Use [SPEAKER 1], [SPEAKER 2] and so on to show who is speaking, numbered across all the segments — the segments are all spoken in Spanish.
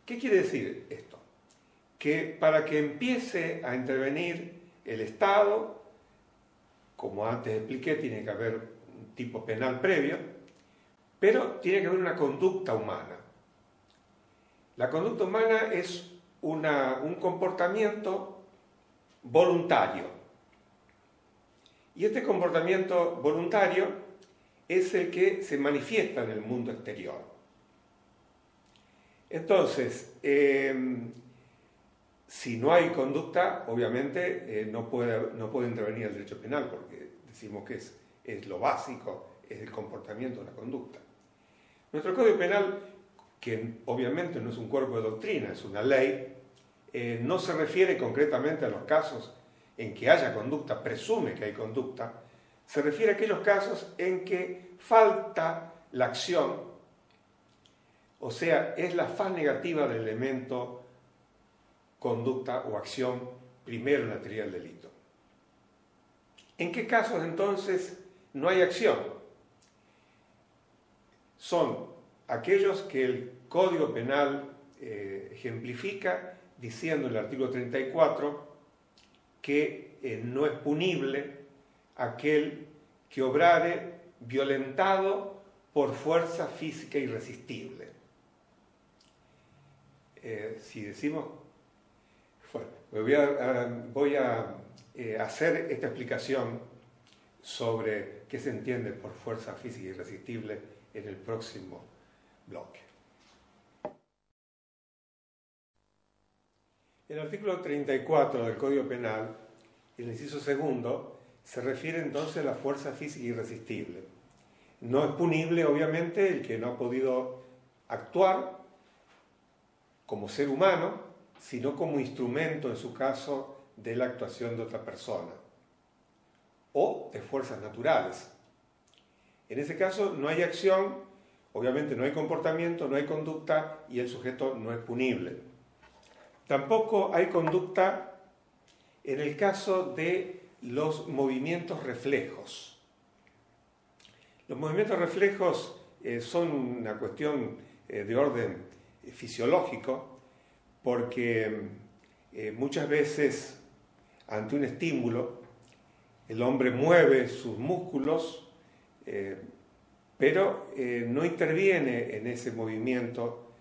[SPEAKER 1] ¿Qué quiere decir esto? Que para que empiece a intervenir el Estado, como antes expliqué, tiene que haber un tipo penal previo, pero tiene que haber una conducta humana. La conducta humana es un comportamiento voluntario. Y este comportamiento voluntario es el que se manifiesta en el mundo exterior. Entonces, si no hay conducta, obviamente no puede intervenir el derecho penal, porque decimos que es lo básico, es el comportamiento, la conducta. Nuestro Código Penal, que obviamente no es un cuerpo de doctrina, es una ley, no se refiere concretamente a los casos en que haya conducta, presume que hay conducta, se refiere a aquellos casos en que falta la acción, o sea, es la faz negativa del elemento conducta o acción primero en la teoría del delito. ¿En qué casos entonces no hay acción? Son aquellos que el Código Penal ejemplifica diciendo en el artículo 34 que no es punible aquel que obrare violentado por fuerza física irresistible. Si decimos, bueno, voy a hacer esta explicación sobre qué se entiende por fuerza física irresistible en el próximo bloque. El artículo 34 del Código Penal, el inciso segundo, se refiere entonces a la fuerza física irresistible. No es punible, obviamente, el que no ha podido actuar como ser humano, sino como instrumento, en su caso, de la actuación de otra persona o de fuerzas naturales. En ese caso no hay acción, obviamente no hay comportamiento, no hay conducta y el sujeto no es punible. Tampoco hay conducta en el caso de los movimientos reflejos. Los movimientos reflejos son una cuestión de orden fisiológico, porque muchas veces ante un estímulo el hombre mueve sus músculos, pero no interviene en ese movimiento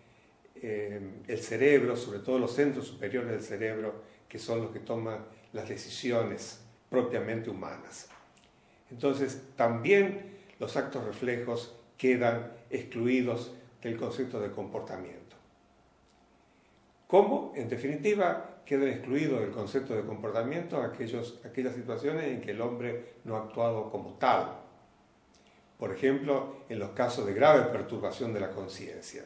[SPEAKER 1] el cerebro, sobre todo los centros superiores del cerebro, que son los que toman las decisiones propiamente humanas. Entonces, también los actos reflejos quedan excluidos del concepto de comportamiento. ¿Cómo? En definitiva, quedan excluidos del concepto de comportamiento aquellas situaciones en que el hombre no ha actuado como tal. Por ejemplo, en los casos de grave perturbación de la conciencia.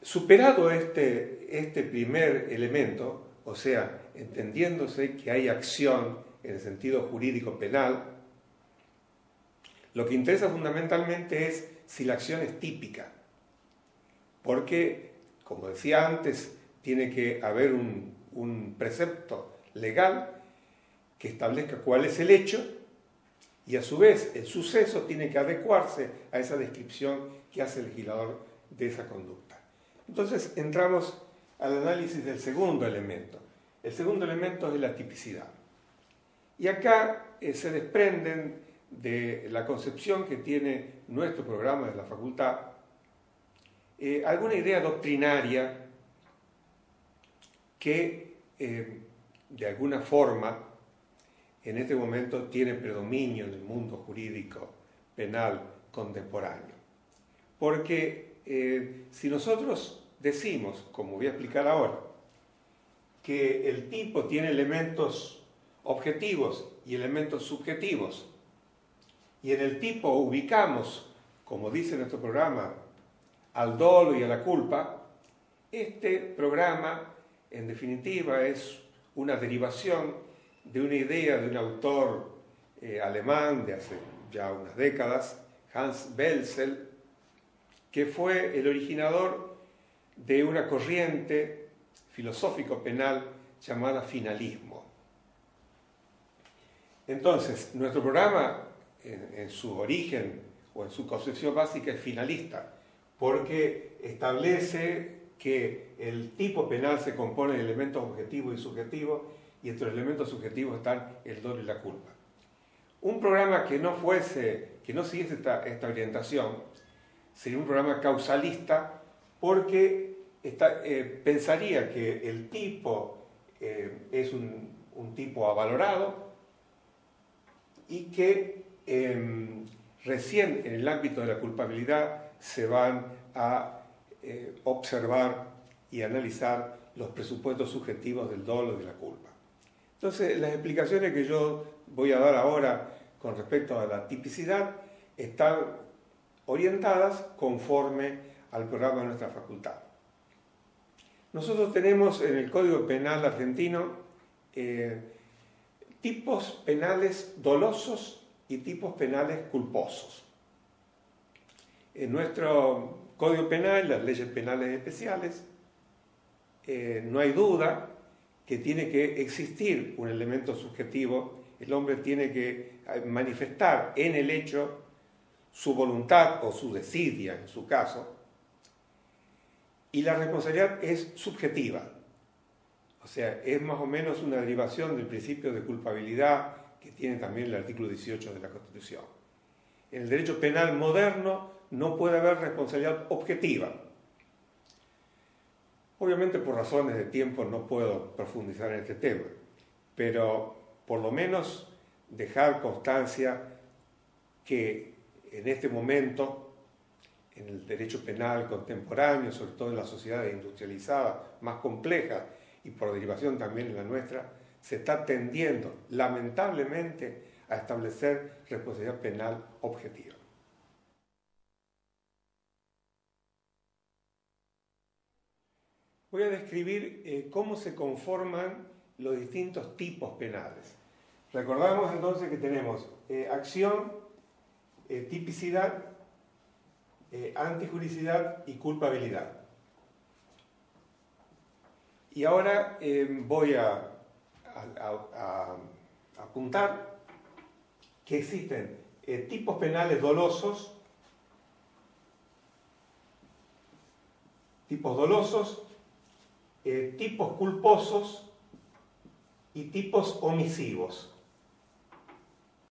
[SPEAKER 1] Superado este primer elemento, o sea, entendiéndose que hay acción en el sentido jurídico penal, lo que interesa fundamentalmente es si la acción es típica, porque, como decía antes, tiene que haber un precepto legal que establezca cuál es el hecho y a su vez el suceso tiene que adecuarse a esa descripción que hace el legislador de esa conducta. Entonces entramos al análisis del segundo elemento. El segundo elemento es la tipicidad. Y acá se desprenden de la concepción que tiene nuestro programa de la facultad alguna idea doctrinaria que de alguna forma en este momento tiene predominio en el mundo jurídico penal contemporáneo. Porque si nosotros decimos, como voy a explicar ahora, que el tipo tiene elementos objetivos y elementos subjetivos, y en el tipo ubicamos, como dice nuestro programa, al dolo y a la culpa, este programa, en definitiva, es una derivación de una idea de un autor alemán de hace ya unas décadas, Hans Welzel, que fue el originador de una corriente filosófico-penal llamada finalismo. Entonces, nuestro programa, en su origen o en su concepción básica, es finalista, porque establece que el tipo penal se compone de elementos objetivos y subjetivos, y entre los elementos subjetivos están el dolo y la culpa. Un programa que no siguiese esta orientación sería un programa causalista, porque pensaría que el tipo es un tipo avalorado y que recién en el ámbito de la culpabilidad se van a observar y analizar los presupuestos subjetivos del dolo y de la culpa. Entonces, las explicaciones que yo voy a dar ahora con respecto a la tipicidad están orientadas conforme al programa de nuestra facultad. Nosotros tenemos en el Código Penal argentino tipos penales dolosos y tipos penales culposos. En nuestro Código Penal, las leyes penales especiales, no hay duda que tiene que existir un elemento subjetivo. El hombre tiene que manifestar en el hecho su voluntad o su desidia, en su caso, y la responsabilidad es subjetiva. O sea, es más o menos una derivación del principio de culpabilidad que tiene también el artículo 18 de la Constitución. En el derecho penal moderno no puede haber responsabilidad objetiva. Obviamente, por razones de tiempo no puedo profundizar en este tema, pero por lo menos dejar constancia que en este momento, en el derecho penal contemporáneo, sobre todo en las sociedades industrializadas, más complejas, y por derivación también en la nuestra, se está tendiendo, lamentablemente, a establecer responsabilidad penal objetiva. Voy a describir cómo se conforman los distintos tipos penales. Recordamos entonces que tenemos acción, tipicidad, antijuricidad y culpabilidad. Y ahora voy a apuntar que existen tipos penales dolosos, tipos culposos y tipos omisivos.